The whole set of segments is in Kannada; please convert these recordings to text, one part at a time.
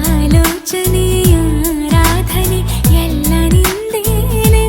ಆಲೋಚನೆಯ ರಾಧನೆ ಎಲ್ಲ ನಿಂದೇನೆ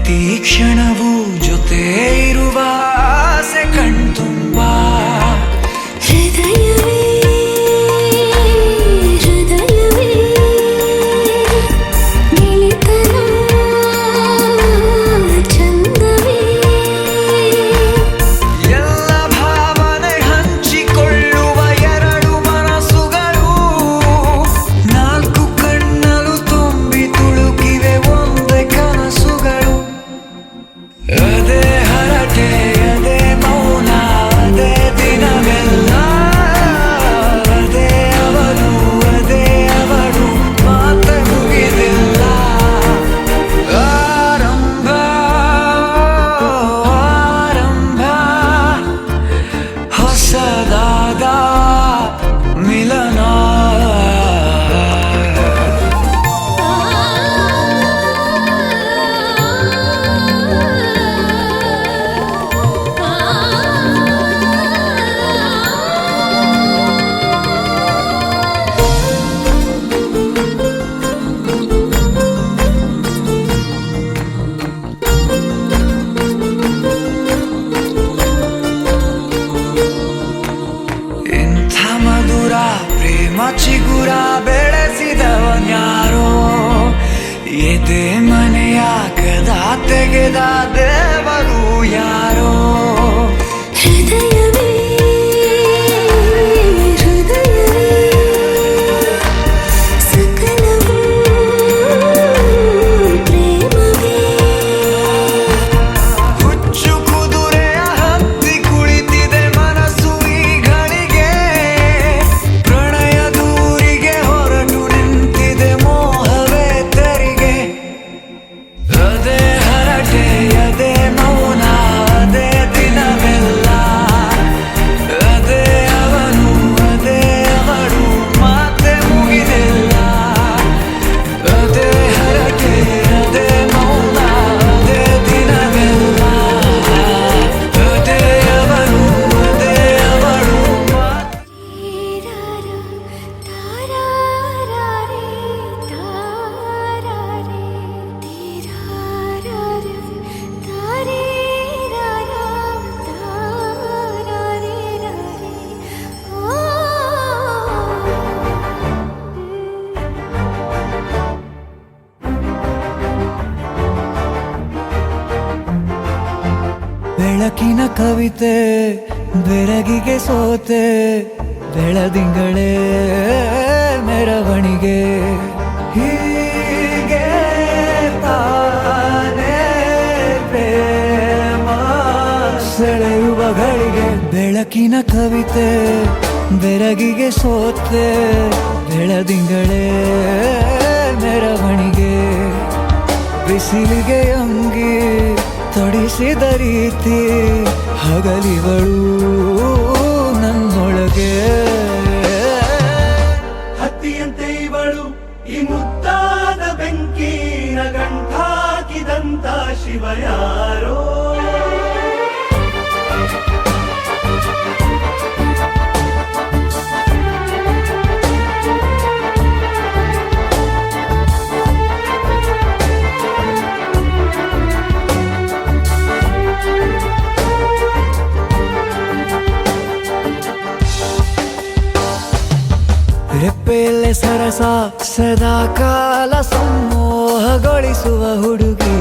ಪ್ರತಿ ಕ್ಷಣವೂ ಜೊತೆ ಇರುವ ಆಸೆ ಕಣ್ತುಂಬ ಹೃದಯವೇ ಹೃದಯವೇ ಗೆಳೆತನ ಚಂದವೇ ಎಲ್ಲ ಭಾವನೆ ಹಂಚಿಕೊಳ್ಳುವ ಎರಡು ಮನಸ್ಸುಗಳು ನಾಲ್ಕು ಕಣ್ಣಲು ತುಂಬಿ ತುಳುಕಿವೆ ಒಂದೇ ಕನಸುಗಳು ಅದೇ ಹರಟೆ ಅದೇ ಮೌನ ಅದೇ ದಿನವೆಲ್ಲ ಅದೇ ಅವನು ಅದೇ ಅವಳು ಮಾತೆ ಮುಗಿದಿಲ್ಲ ಆರಂಭ ಆರಂಭ ಹೊಸದಾದ ಮಿಲನ ಇಂಥ ಮಧುರ ಪ್ರೇಮ ಚಿಗುರ ಬೆಳೆಸಿದವನ್ಯಾರೋ ಎದೆ ಮನೆಯ ಕದ ತೆಗೆದ ದೇವರು ಯಾರೋ ಹೃದಯವೇ ಹೃದಯವೇ ಸಕಲವೂ ಪ್ರೇಮವೇ ಹುಚ್ಚು ಕುದುರೆಯ ಹತ್ತಿ ಕುಳಿತಿದೆ ಮನಸ್ಸು ಈ ಗಳಿಗೆ ಪ್ರಣಯ ದೂರಿಗೆ ಹೊರಟು ನಿಂತಿದೆ ಮೋಹವೇ ತೆರಿಗೆ ಅದೇ ಹರಟೆ ಅದೇ ಮೌನ ಅದೇ ದಿನವೆಲ್ಲ ಅದೇ ಅವನು ಅದೇ ಅವಳು ಮಾತೆ ಮುಗಿದಿಲ್ಲ ಅದೇ ಹರಟೆ ಅದೇ ಮೌನ ಅದೇ ದಿನವೆಲ್ಲ ಅದೇ ಅವನು ಅದೇ ಅವಳು ಬೆಳಕಿನ ಕವಿತೆ ಬೆರಗಿಗೆ ಸೋತೆ ಬೆಳದಿಂಗಳೇ ಮೆರವಣಿಗೆ ಹೀಗೆ ತಾನೇ ಪ್ರೇಮ ಸೆಳೆಯುವ ಗಳಿಗೆ ಬೆಳಕಿನ ಕವಿತೆ ಬೆರಗಿಗೆ ಸೋತೆ ಬೆಳದಿಂಗಳೇ ಮೆರವಣಿಗೆ ಬಿಸಿಲಿಗೆ ಅಂಗಿ ತೊಡಿಸಿದ ರೀತಿ ಹಗಲಿವಳು ನನ್ನೊಳಗೆ ಹತ್ತಿಯಂತೆ ಇವಳು ಈ ಮುದ್ದಾದ ಬೆಂಕಿನ ಗಂಟಾಕಿದಂತ ಶಿವ ಯಾರೋ ರೆಪ್ಪೆಯಲ್ಲೇ ಸರಸ ಸದಾ ಕಾಲ ಸಂಮೋಹಗೊಳಿಸುವ ಹುಡುಗಿ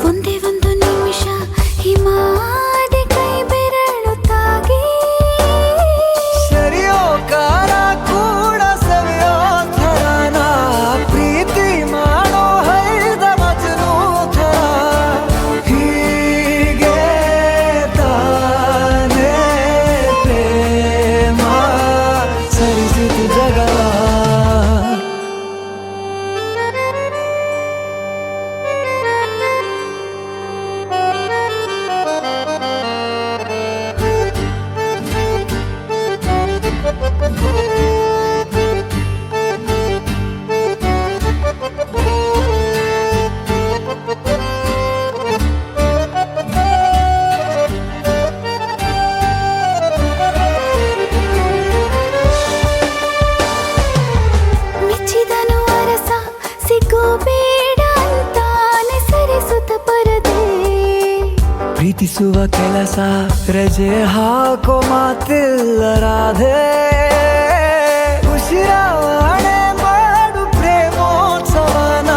ಒಂದೇ ಒಂದು ನಿಮಿಷ ಹಿಮಾದಿ ಕೈ ಬೆರಳು ತಾಗಿ ಸರಿಯೋ ಕಾರ ಕೂಡ ಸವಿಯೋ ಥರನ ಪ್ರೀತಿ ಮಾಡೋ ಹೈದ ಮಜನು ಥರ ಹೀಗೆ ತಾನೇ ಪ್ರೇಮ ಸರಿಸಿತು ಜಗವ ಪ್ರೀತಿಸುವ ಕೆಲಸ ರಜೆ ಹಾಕೋ ಮಾತಿಲ್ಲ ರಾಧೆ ಉಸಿರಾವಣೆ ಮಾಡು ಪ್ರೇಮೋತ್ಸವನ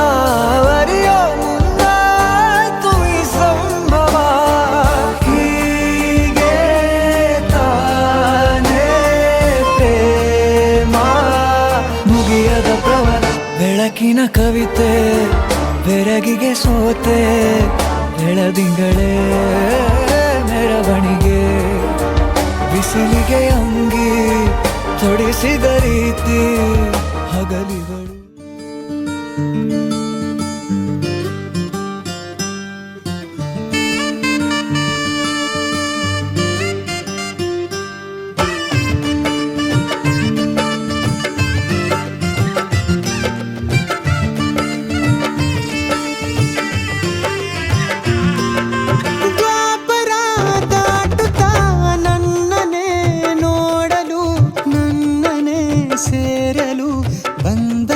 ಅರಿಯೋ ಮುಂದಾಯ್ತು ಈ ಸಂಭವ ಹೀಗೆ ತಾನೇ ಪ್ರೇಮ ಮುಗಿಯದ ಪ್ರವರ ಬೆಳಕಿನ ಕವಿತೆ ಬೆರಗಿಗೆ ಸೋತೆ ಬೆಳದಿಂಗಳೇ ಮೆರವಣಿಗೆ ಬಿಸಿಲಿಗೆ ಅಂಗಿ ತೊಡಿಸಿದ ರೀತಿ ಹಗಲಿಗಳು ದ್ವಾಪರ ದಾಟುತ್ತಾ ನನ್ನನೆ ನೋಡಲು ನನ್ನನೆ ಸೇರಲು ಬಂದ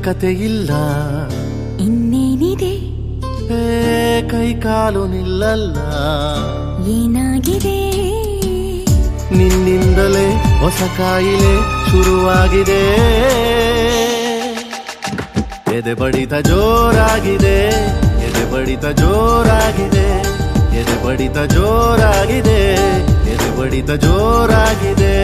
ಕತೆ ಇಲ್ಲ, ಇನ್ನೇನಿದೆ, ಕೈ ಕಾಲು ನಿಲ್ಲಲ್ಲ, ಏನಾಗಿದೆ, ನಿನ್ನಿಂದಲೇ ಹೊಸ ಕಾಯಿಲೆ ಶುರುವಾಗಿದೆ. ಎದೆ ಬಡಿತ ಜೋರಾಗಿದೆ, ಎದೆ ಬಡಿತ ಜೋರಾಗಿದೆ, ಎದೆ ಬಡಿತ ಜೋರಾಗಿದೆ, ಎದೆ ಬಡಿತ ಜೋರಾಗಿದೆ.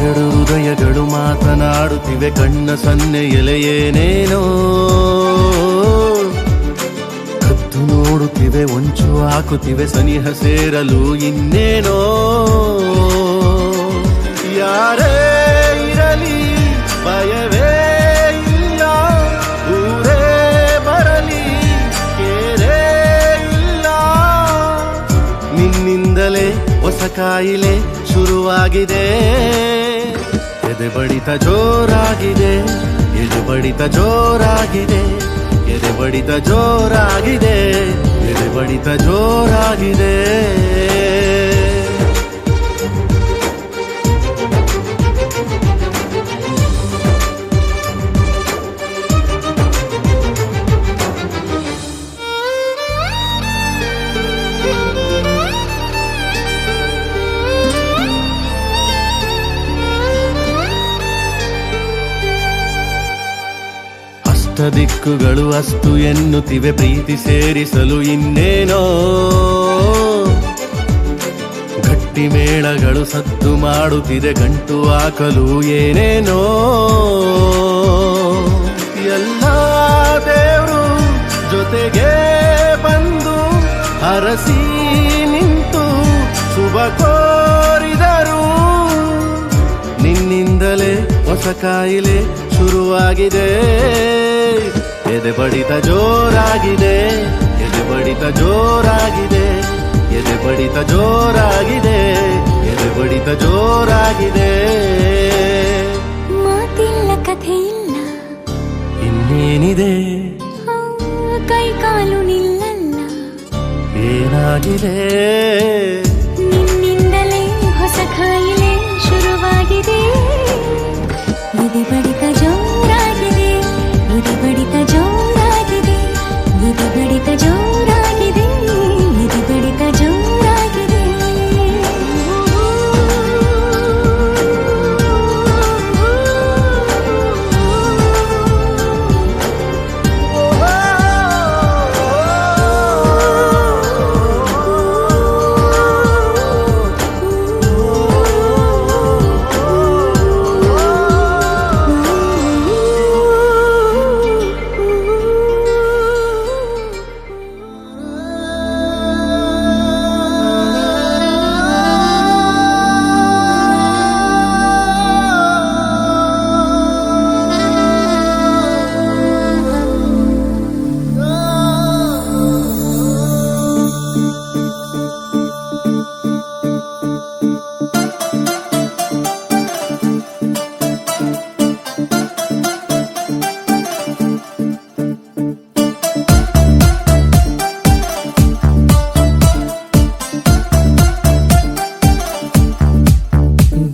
ಎರಡು ಹೃದಯಗಳು ಮಾತನಾಡುತ್ತಿವೆ, ಕಣ್ಣ ಸನ್ನೆ ಎಲೆಯೇನೇನೋ ಕತ್ತು ನೋಡುತ್ತಿವೆ, ಒಂಚು ಹಾಕುತ್ತಿವೆ, ಸನಿಹ ಸೇರಲು ಇನ್ನೇನೋ. ಯಾರೇ ಇರಲಿ ಭಯವೇ ಇಲ್ಲ, ಊರೇ ಬರಲಿ ಕೇರೇ ಇಲ್ಲ, ನಿನ್ನಿಂದಲೇ ಹೊಸ ಕಾಯಿಲೆ ಶುರುವಾಗಿದೆ. ಎದೆ ಬಡಿತ ಜೋರಾಗಿದೆ, ಎದೆ ಬಡಿತ ಜೋರಾಗಿದೆ, ಎದೆ ಬಡಿತ ಜೋರಾಗಿದೆ, ಎದೆ ಬಡಿತ ಜೋರಾಗಿದೆ. ದಿಕ್ಕುಗಳು ಅಸ್ತು ಎನ್ನುತ್ತಿವೆ, ಪ್ರೀತಿ ಸೇರಿಸಲು ಇನ್ನೇನೋ. ಗಟ್ಟಿ ಮೇಳಗಳು ಸದ್ದು ಮಾಡುತ್ತಿದೆ, ಗಂಟು ಹಾಕಲು ಏನೇನೋ. ಎಲ್ಲ ದೇವರು ಜೊತೆಗೆ ಬಂದು ಹರಸಿ ನಿಂತು ಶುಭ ಕೋರಿದರು, ನಿನ್ನಿಂದಲೇ ಹೊಸ ಕಾಯಿಲೆ ಶುರುವಾಗಿದೆ. ಎದೆ ಬಡಿತ ಜೋರಾಗಿದೆ, ಎದೆ ಬಡಿತ ಜೋರಾಗಿದೆ, ಎದೆ ಬಡಿತ ಜೋರಾಗಿದೆ, ಎದೆ ಬಡಿತ ಜೋರಾಗಿದೆ. ಮಾತಿಲ್ಲ, ಕಥೆ ಇಲ್ಲ, ಇನ್ನೇನಿದೆ, ಕೈ ಕಾಲು ನಿಲ್ಲಲ್ಲ, ಏನಾಗಿದೆ, ನಿನ್ನಿಂದಲೇ ಹೊಸ ಕಾಯಿಲೆ ಶುರುವಾಗಿದೆ. ಎದೆ ಬಡಿತ ಜೋರಾಗಿದೆ, ಎದೆ ಬಡಿತ ಜೋರಾಗಿದೆ, ಎದೆ ಬಡಿತ ಜೋರಾಗಿದೆ, ಎದೆ ಬಡಿತ ಜೋರಾಗಿದೆ.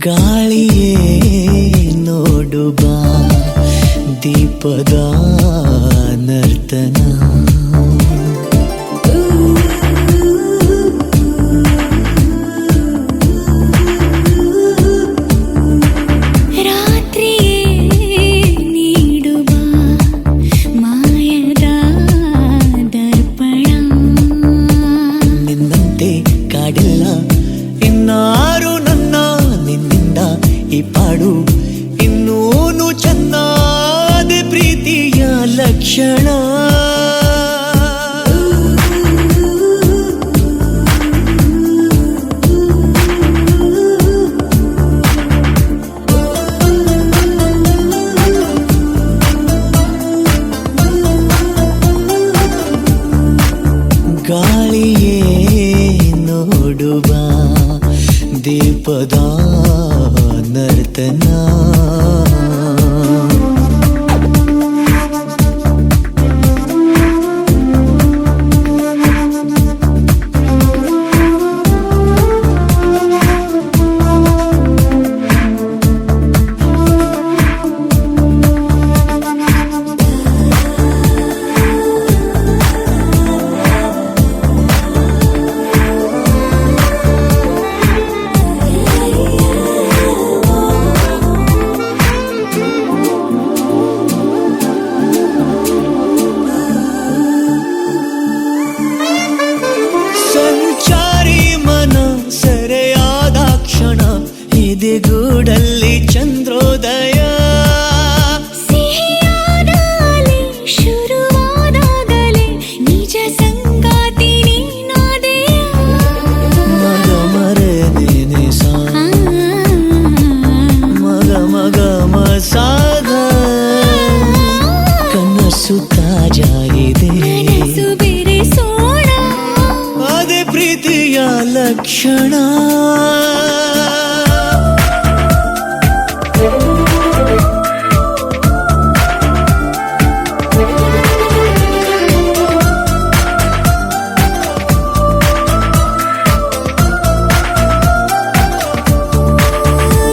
ಗಾಳಿಯೇ ನೋಡು ಬಾ, ದೀಪದ ನರ್ತನ. ರಾತ್ರಿಯೇ ನೀಡು ಬಾ, ಮಾಯದ ದರ್ಪಣ. ನಿನ್ನಂತೆ ಕಾಡಿಲ್ಲ ಇನ್ನಾರು ನನ್ನ, ನಿನ್ನಿಂದ ಈ ಪಾಡು ಇನ್ನೂನು ಚೆನ್ನಾದ ಪ್ರೀತಿಯ ಲಕ್ಷಣ. ಗಾಳಿಯೇ ನೋಡು ಬಾ, ದೀಪದ ಸಂಚಾರಿ ಮನ ಸೆರೆಯಾದ ಕ್ಷಣ ಎದೆಗೂಡಲ್ಲಿ ಚಂದ್ರೋದಯ ಸಿಹಿಯಾದಾಗಲೇ ಶುರುವಾದಾಗಲೇ ನಿಜ ಸಂಗಾತಿ ನೀನಾದೆಯ ಮಗ ಮರೆ ನೇನೆ ಸಾ ಮಗ ಮಗ ಮಸಾದ ಕನಸು ತಾಜಾಗಿದೆ ಕನಸು ಬೆರೆಸೋಣ ಅದೇ ಪ್ರೀತಿಯ ಲಕ್ಷಣ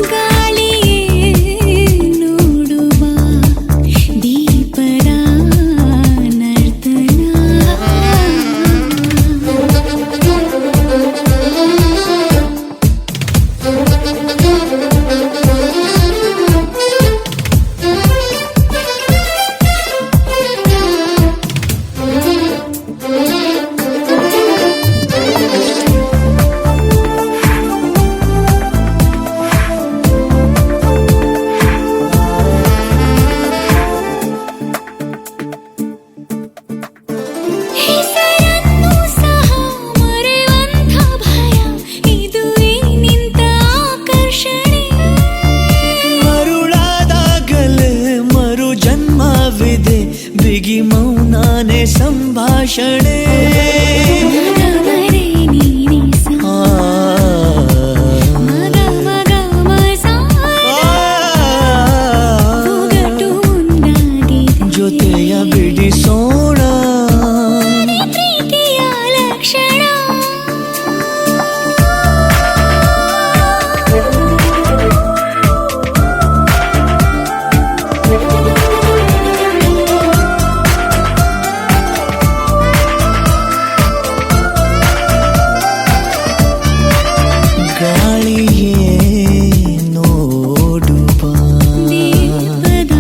ಗಾಳಿಯೇ ನೋಡುವ ದೀಪದ ಹೆಸರನ್ನು ಸಹ ಮರೆಯುವಂಥ ಭಯ ಇದುವೇ ನಿಂತ ಆಕರ್ಷಣೆ ಮರುಳಾದಾಗಲೇ ಮರು ಜನ್ಮವಿದೆ ಬಿಗಿ ಮೌನಾನೆ ಸಂಭಾಷಣೆ ಮಗಮರೆ ನೀನೆ ಸಾ ಮಗ ಮಗ ಮಸಾ ಒಗಟು ಒಂದಾಗಿದೆ ಜೊತೆಯ ಬಿಡಿಸೋಣ ಪ್ರೀತಿಯ ಲಕ್ಷಣ ಗಾಳಿಯೇ ನೋಡುವ ದೀಪದ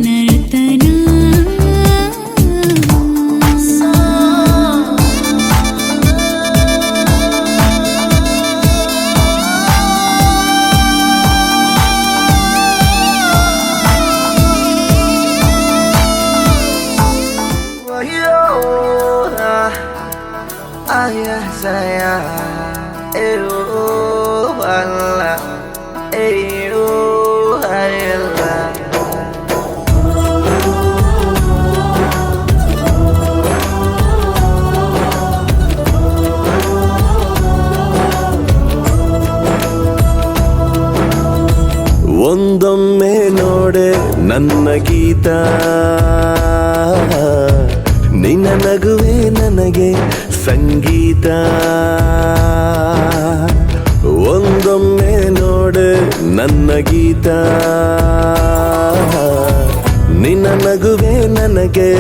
ನರ್ತನ Ayah saya, Allah, Allah. ಒಂದೊಮ್ಮೆ ನೋಡೆ ನನ್ನ ಗೀತ ನಿನ್ನ ನಗುವೆ ನನಗೆ ಸಂಗೀತ ಒಂದೊಮ್ಮೆ ನೋಡೆ ನನ್ನ ಗೀತ ನಿನ್ನ ನಗುವೆ ನನಗೆ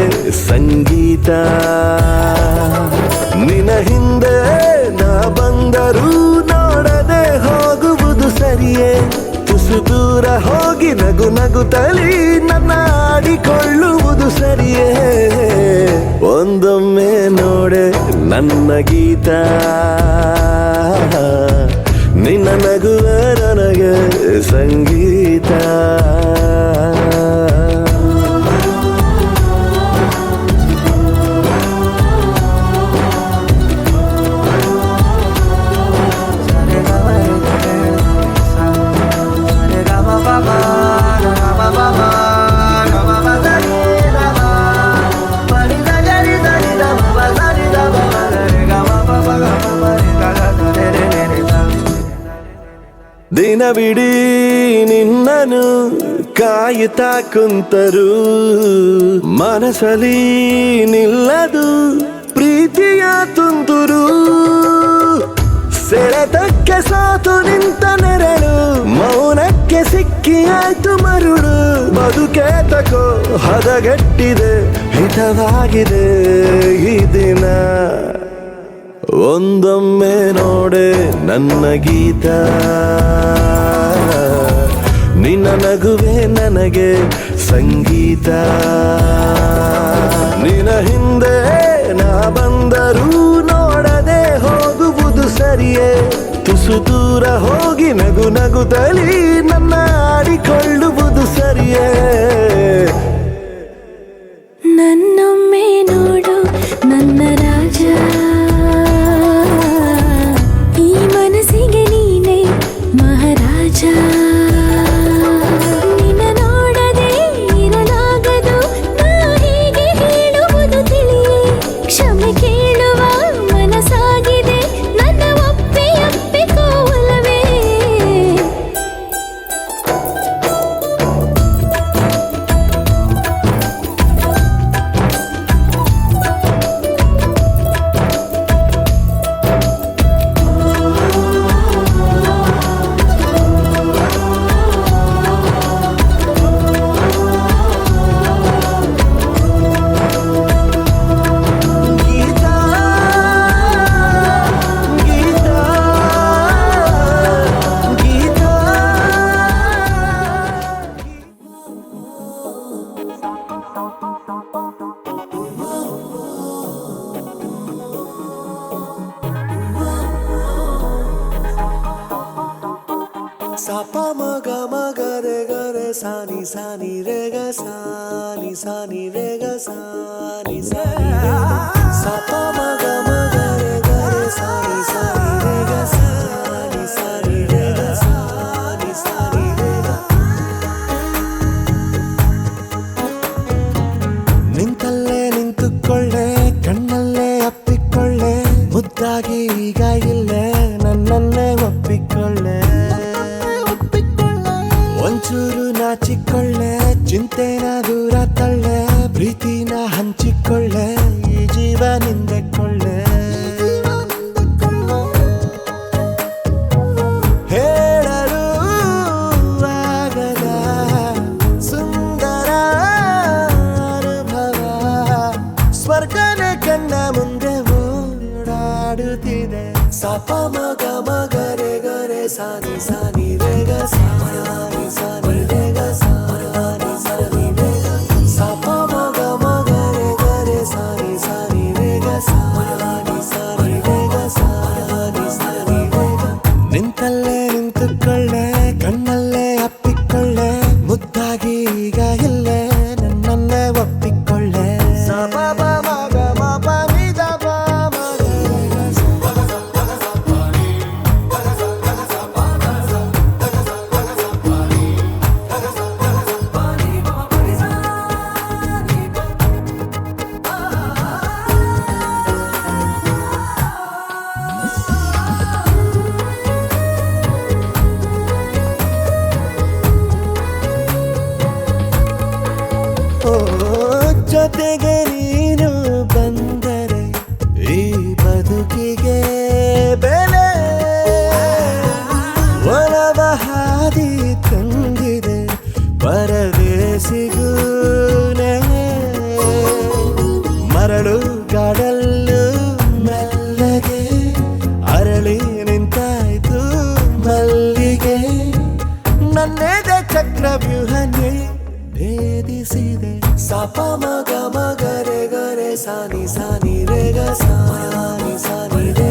ಸಂಗೀತ ನಿನ್ನ ಹಿಂದೆ ನಾ ಬಂದರೂ ನೋಡದೆ ಹೋಗುವುದು ಸರಿಯೇ ತುಸು ದೂರ ಹೋಗಿ ನಗು ನಗುತ್ತಲಿ ನನ್ನ ಆಡಿಕೊಳ್ಳುವುದು ಸರಿಯೇ ಒಂದೊಮ್ಮೆ ನೋಡೆ ನನ್ನ ಗೀತ ನಿನ್ನ ನಗುವೆ ನನಗೆ ಸಂಗೀತ ದಿನವಿಡೀ ನಿನ್ನ ಕಾಯುತ್ತಾ ಕುಂತರು ಮನಸಲಿ ನಿಲ್ಲದು ಪ್ರೀತಿಯ ತುಂತುರು ಸೆಳೆತಕ್ಕೆ ಸಾತು ನಿಂತ ನೆರಳು ಮೌನಕ್ಕೆ ಸಿಕ್ಕಿ ಆಯ್ತು ಮರುಳು ಬದುಕೆ ತಕೋ ಹದಗೆಟ್ಟಿದೆ ಹಿತವಾಗಿದೆ ಈ ದಿನ ಒಂದೊಮ್ಮೆ ನೋಡೆ ನನ್ನ ಗೀತ ನಿನ್ನ ನಗುವೆ ನನಗೆ ಸಂಗೀತ ನಿನ್ನ ಹಿಂದೆ ನಾ ಬಂದರೂ ನೋಡದೆ ಹೋಗುವುದು ಸರಿಯೇ ತುಸು ದೂರ ಹೋಗಿ ನಗು ನಗುತ್ತಲಿ ನನ್ನ ಆಡಿಕೊಳ್ಳುವುದು ಸರಿಯೇ ನನ್ನೊಮ್ಮೆ ನೋಡು ನನ್ನ ರಾಜ ಈ ಮನಸ್ಸಿಗೆ ನೀನೆ ಮಹಾರಾಜ ನಿನ್ನ ನೋಡದೆ ಇರಲಾಗದು ನಾ ಹೀಗೆ ಹೇಳುವುದು ತಿಳಿಯೇ ಕ್ಷಮೆ ಕೇಳುವ ಮನಸ್ಸಾಗಿದೆ ನನ್ನ ಒಪ್ಪಿಕೊಳ್ಳವೇ ಗೀತಾ ಗೀತಾ ಗೀತಾ ಸಪ ಮಗ ಮಗ ರೆ ಗರೆ ಸಾನಿ ಸಾನಿ ರೆ ಗ ಸಾನಿ ಸಾನಿ ರೆ ಗ ಸಾನಿ ಸಾನಿ ಸಪ ಮಗ ಮಗ ರೆ ಗರೆ ಸಾನಿ ಸಾನಿ ರೆ ಗ ಸಾನಿ ಸಾನಿ ರೆ ಗ ಸಾನಿ ಸಾನಿ ರೆ ಗ ನಿಂತಲ್ಲೇ ನಿಂತುಕೊಳ್ಳೆ ಕಣ್ಣಲ್ಲೇ ಅಪ್ಪಿಕೊಳ್ಳೆ ಮುದ್ದಾಗಿ ಈಗ ಇಲ್ಲೇ ನನ್ನನ್ನೇ ಒಪ್ಪಿಕೊಳ್ಳೆ ಒಂಚೂರು ನಾಚಿಕೊಳ್ಳೆ ಚಿಂತೆನ ದೂರ ತಳ್ಳೆ ಪ್ರೀತಿನ ಹಂಚಿಕೊಳ್ಳೆ ಈ ಜೀವ ನಿಂದೆಕೊಳ್ಳೆ ಹೇಳಲು ಆಗದ ಸುಂದರ ಅನುಭವ ಸ್ವರ್ಗನೇ ಕಣ್ಣ ಮುಂದೆ ಓಡಾಡುತ್ತಿದೆ ಸಪ ಮಗ ಮಗ ರೆ ಗರೆ ಸಾನಿ ಸಾನಿ ರೆ ಗ ಸಾನಿ ಸಾನಿ ರೆ ಗ ಸಾನಿ ಸಾನಿ ರೆ ಗ ಸಪ ಮಗ ಮಗ ರೆ ಗರೆ ಸಾನಿ ಸಾನಿ ರೆ ಗ ಸಾನಿ ಸಾನಿ ರೆ ಗ ಸಾನಿ ಸಾನಿ ರೆ ಗ ನಿಂತಲ್ಲೇ ನಿಂತುಕೊಳ್ಳೆ ಕಣ್ಣಲ್ಲೇ ಅಪ್ಪಿಕೊಳ್ಳೆ ಮುದ್ದಾಗಿ ಈಗ ಇಲ್ಲೇ ನನ್ನನ್ನೇ ಒಪ್ಪಿಕೊಳ್ಳೆ ಸಪ ಮಗ ಮಪ ನಿದ ಮಗ ರೆ ಗ ಓ ಜೊತೆಗೆ ನೀನು ಬಂದರೆ ಈ ಬದುಕಿಗೆ ಬೆಲೆ ಒಲವ ಹಾದಿ ತಂದಿದೆ ಪರದೇಸಿಗೂ ನೆಲೆ ಮರಳು ಗಾಡಲ್ಲು ಮೆಲ್ಲಗೆ ಅರಳಿ ನಿಂತಾಯ್ತು ಮಲ್ಲಿಗೆ ನನ್ನೆದೆ ಚಕ್ರವ್ಯೂಹನೇ ಭೇದಿಸಿದೆ ಸಪ ಮಗ ಮಗ ರೆ ಗರೆ ಸಾನಿ ಸಾನಿ ರೆ ಗ ಸಾನಿ ಸಾನಿ ರೆ